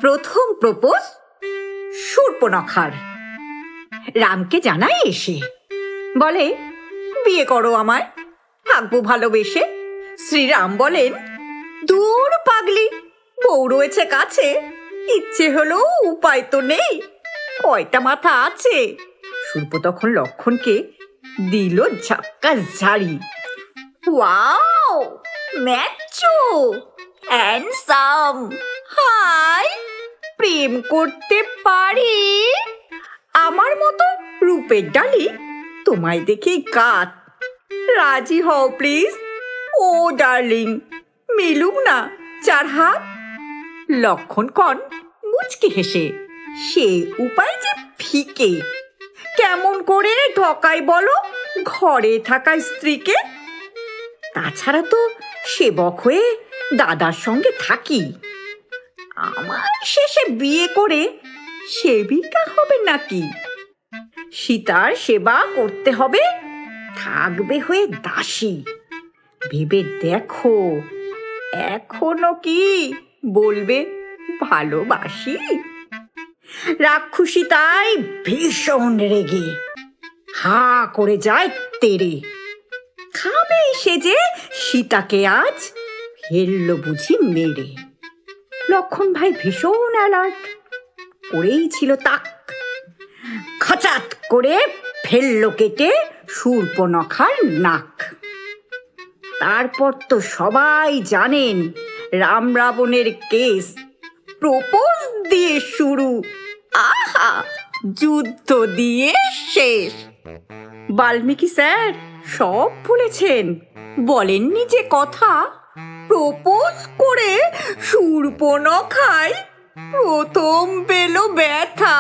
প্রথম প্রপোজ শূর্পণখার। রামকে জানায় এসে, বলে বিয়ে করো আমায়, থাকবো ভালোবেসে। শ্রীরাম বলেন, দূর পাগলি, বউ রয়েছে কাছে, ইচ্ছে হলো উপায় তো নেই, কয়টা মাথা আছে। শূর্প তখন লক্ষণকে দিল ঝাক্কা ঝাড়ি। ওয়াও, ম্যাচো, হ্যান্ডসাম, হাই, প্রেম করতে পারি। আমার মতো রূপের ডালি তোমায় দেখে কাত, রাজি হও প্লিজ। ও ডার্লিং, মিলুক না চার হাত। লক্ষণ কন মুচকি হেসে, সে উপায় যে ফিকে, কেমন করে ঠকাই বলো ঘরে থাকা স্ত্রীকে। তাছাড়া তো সেবক হয়ে দাদার সঙ্গে থাকি, আমার শেষে বিয়ে করে সেবিকা হবে নাকি? সীতার সেবা করতে হবে, থাকবে হয়ে দাসী। ভেবে দেখো, এখনো কি বলবে ভালোবাসি? রাক্ষসী তাই ভীষণ রেগে হা করে যায় তেরে, খাবে সে যে সীতাকে আজ ফেললো বুঝি মেরে। লক্ষণ ভাই ভীষণ অ্যালার্ট, পড়েই ছিল তাক, খচাত করে ফেললো কেটে শূর্পণখার নাক। তারপর তো সবাই জানেন রাম রাবণের কেস, প্রপোজ দিয়ে শুরু, আহা, যুদ্ধ দিয়ে শেষ। বাল্মীকি স্যার সব বলেছেন, বলেননি যে কথা, প্রপোজ করে শূর্পণখায় প্রথম পেল ব্যথা।